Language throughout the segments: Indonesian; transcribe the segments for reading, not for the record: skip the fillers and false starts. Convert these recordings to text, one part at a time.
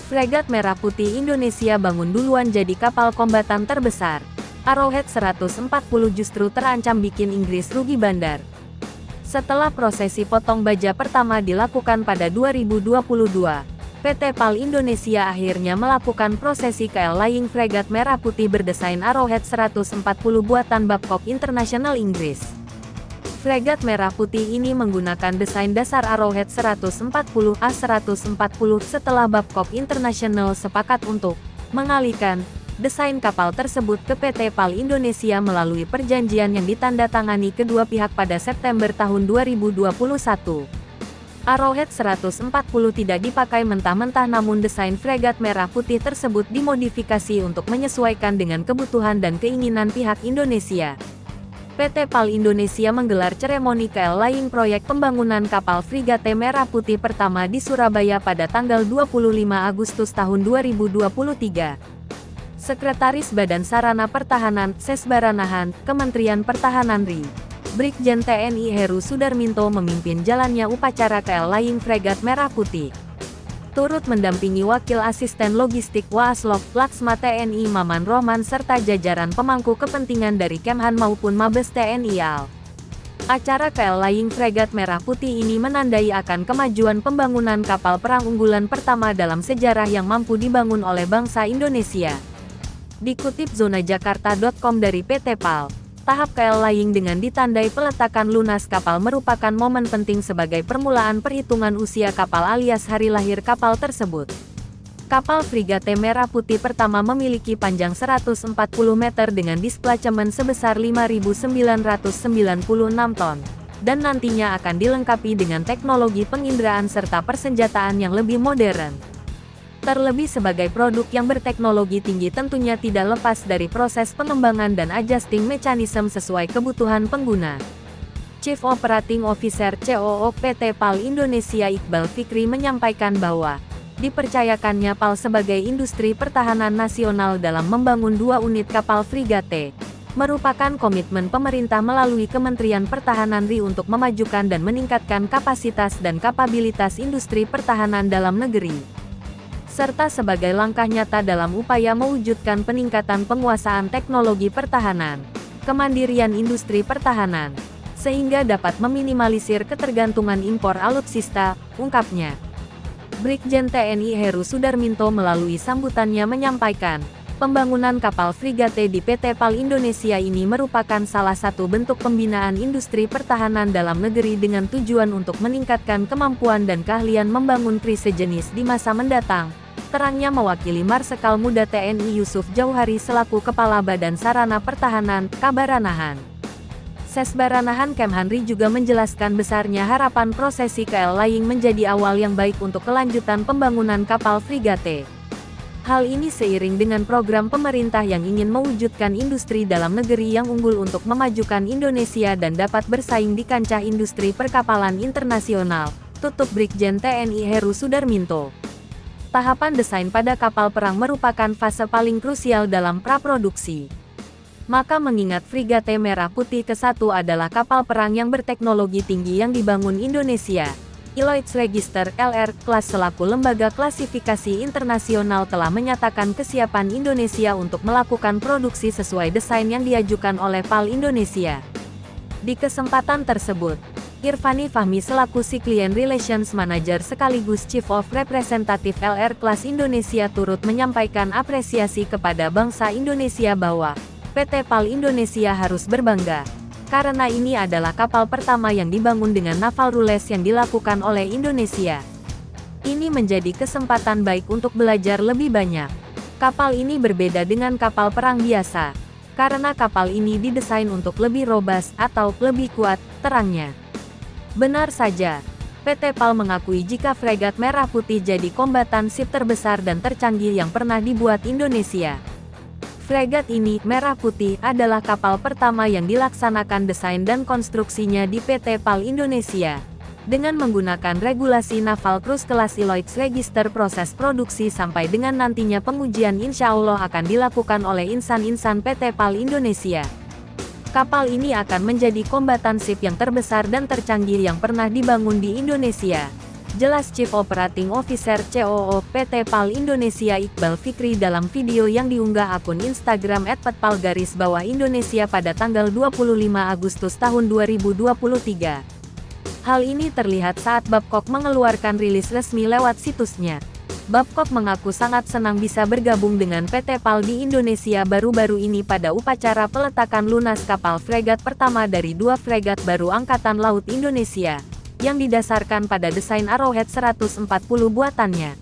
Fregat Merah Putih Indonesia bangun duluan jadi kapal kombatan terbesar. Arrowhead 140 justru terancam bikin Inggris rugi bandar. Setelah prosesi potong baja pertama dilakukan pada 2022, PT PAL Indonesia akhirnya melakukan prosesi KL-Laying fregat merah putih berdesain Arrowhead 140 buatan Babcock International Inggris. Fregat merah putih ini menggunakan desain dasar Arrowhead 140A140 setelah Babcock International sepakat untuk mengalihkan desain kapal tersebut ke PT PAL Indonesia melalui perjanjian yang ditandatangani kedua pihak pada September tahun 2021. Arrowhead 140 tidak dipakai mentah-mentah namun desain fregat merah putih tersebut dimodifikasi untuk menyesuaikan dengan kebutuhan dan keinginan pihak Indonesia. PT PAL Indonesia menggelar seremoni KL-Laying proyek pembangunan kapal Frigate Merah Putih pertama di Surabaya pada tanggal 25 Agustus tahun 2023. Sekretaris Badan Sarana Pertahanan, Sesbaranahan, Kementerian Pertahanan RI, Brigjen TNI Heru Sudarminto memimpin jalannya upacara KL-Laying fregat Merah Putih. Turut mendampingi Wakil Asisten Logistik Waaslok, Laksma TNI Maman Rohman serta jajaran pemangku kepentingan dari Kemhan maupun Mabes TNI AL. Acara KL-Laying fregat Merah Putih ini menandai akan kemajuan pembangunan kapal perang unggulan pertama dalam sejarah yang mampu dibangun oleh bangsa Indonesia. Dikutip zonajakarta.com dari PT PAL, tahap KL-Laying dengan ditandai peletakan lunas kapal merupakan momen penting sebagai permulaan perhitungan usia kapal alias hari lahir kapal tersebut. Kapal Frigate Merah Putih pertama memiliki panjang 140 meter dengan displacement sebesar 5.996 ton, dan nantinya akan dilengkapi dengan teknologi penginderaan serta persenjataan yang lebih modern. Terlebih sebagai produk yang berteknologi tinggi tentunya tidak lepas dari proses pengembangan dan adjusting mechanism sesuai kebutuhan pengguna. Chief Operating Officer COO PT PAL Indonesia Iqbal Fikri menyampaikan bahwa dipercayakannya PAL sebagai industri pertahanan nasional dalam membangun 2 unit kapal frigate merupakan komitmen pemerintah melalui Kementerian Pertahanan RI untuk memajukan dan meningkatkan kapasitas dan kapabilitas industri pertahanan dalam negeri, serta sebagai langkah nyata dalam upaya mewujudkan peningkatan penguasaan teknologi pertahanan, kemandirian industri pertahanan, sehingga dapat meminimalisir ketergantungan impor alutsista, ungkapnya. Brigjen TNI Heru Sudarminto melalui sambutannya menyampaikan, pembangunan kapal frigate di PT PAL Indonesia ini merupakan salah satu bentuk pembinaan industri pertahanan dalam negeri dengan tujuan untuk meningkatkan kemampuan dan keahlian membangun KRI sejenis di masa mendatang. Terangnya mewakili Marsekal Muda TNI Yusuf Jauhari selaku Kepala Badan Sarana Pertahanan, Kabaranahan. Sesbaranahan Kemhanri juga menjelaskan besarnya harapan prosesi KL-Laying menjadi awal yang baik untuk kelanjutan pembangunan kapal frigate. Hal ini seiring dengan program pemerintah yang ingin mewujudkan industri dalam negeri yang unggul untuk memajukan Indonesia dan dapat bersaing di kancah industri perkapalan internasional, tutup Brigjen TNI Heru Sudarminto. Tahapan desain pada kapal perang merupakan fase paling krusial dalam praproduksi. Maka mengingat Frigate Merah Putih ke-1 adalah kapal perang yang berteknologi tinggi yang dibangun Indonesia, Lloyd's Register LR Class selaku lembaga klasifikasi internasional telah menyatakan kesiapan Indonesia untuk melakukan produksi sesuai desain yang diajukan oleh PAL Indonesia. Di kesempatan tersebut, Irfani Fahmi selaku si Client Relations Manager sekaligus Chief of Representative LR Class Indonesia turut menyampaikan apresiasi kepada bangsa Indonesia bahwa PT PAL Indonesia harus berbangga, karena ini adalah kapal pertama yang dibangun dengan naval rules yang dilakukan oleh Indonesia. Ini menjadi kesempatan baik untuk belajar lebih banyak. Kapal ini berbeda dengan kapal perang biasa, karena kapal ini didesain untuk lebih robust atau lebih kuat, terangnya. Benar saja, PT PAL mengakui jika fregat Merah Putih jadi kombatan ship terbesar dan tercanggih yang pernah dibuat Indonesia. Fregat ini, Merah Putih, adalah kapal pertama yang dilaksanakan desain dan konstruksinya di PT PAL Indonesia. Dengan menggunakan regulasi Naval Cruise kelas Lloyd's Register, proses produksi sampai dengan nantinya pengujian insya Allah akan dilakukan oleh insan-insan PT PAL Indonesia. Kapal ini akan menjadi kombatan ship yang terbesar dan tercanggih yang pernah dibangun di Indonesia. Jelas Chief Operating Officer COO PT PAL Indonesia Iqbal Fikri dalam video yang diunggah akun Instagram @petpal_Indonesia pada tanggal 25 Agustus tahun 2023. Hal ini terlihat saat Babcock mengeluarkan rilis resmi lewat situsnya. Babcock mengaku sangat senang bisa bergabung dengan PT PAL di Indonesia baru-baru ini pada upacara peletakan lunas kapal fregat pertama dari 2 fregat baru Angkatan Laut Indonesia, yang didasarkan pada desain Arrowhead 140 buatannya.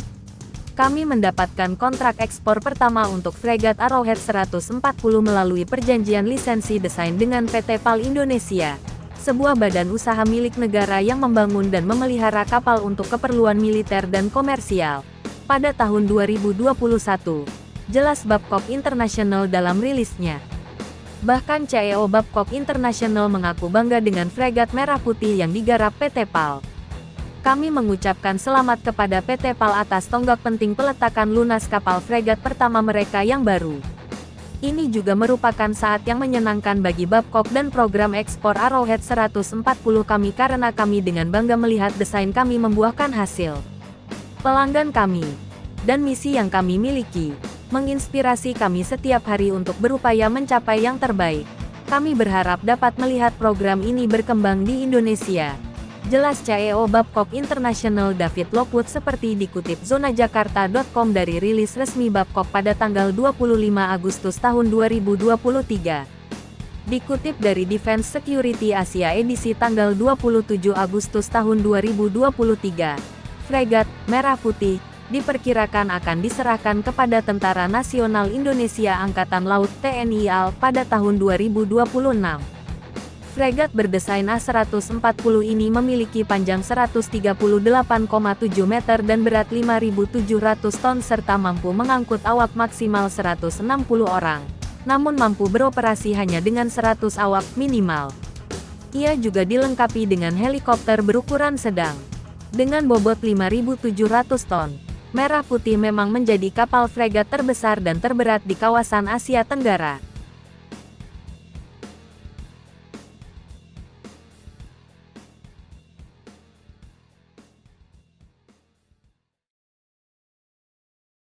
Kami mendapatkan kontrak ekspor pertama untuk fregat Arrowhead 140 melalui perjanjian lisensi desain dengan PT PAL Indonesia, sebuah badan usaha milik negara yang membangun dan memelihara kapal untuk keperluan militer dan komersial, pada tahun 2021, jelas Babcock International dalam rilisnya. Bahkan CEO Babcock International mengaku bangga dengan fregat Merah Putih yang digarap PT PAL. Kami mengucapkan selamat kepada PT PAL atas tonggak penting peletakan lunas kapal fregat pertama mereka yang baru. Ini juga merupakan saat yang menyenangkan bagi Babcock dan program ekspor Arrowhead 140 kami karena kami dengan bangga melihat desain kami membuahkan hasil. Pelanggan kami, dan misi yang kami miliki, menginspirasi kami setiap hari untuk berupaya mencapai yang terbaik. Kami berharap dapat melihat program ini berkembang di Indonesia, jelas CEO Babcock International David Lockwood seperti dikutip zonajakarta.com dari rilis resmi Babcock pada tanggal 25 Agustus tahun 2023. Dikutip dari Defense Security Asia edisi tanggal 27 Agustus tahun 2023. Fregat Merah Putih diperkirakan akan diserahkan kepada Tentara Nasional Indonesia Angkatan Laut TNI AL pada tahun 2026. Fregat berdesain A140 ini memiliki panjang 138,7 meter dan berat 5.700 ton serta mampu mengangkut awak maksimal 160 orang, namun mampu beroperasi hanya dengan 100 awak minimal. Ia juga dilengkapi dengan helikopter berukuran sedang, dengan bobot 5.700 ton. Merah Putih memang menjadi kapal fregat terbesar dan terberat di kawasan Asia Tenggara.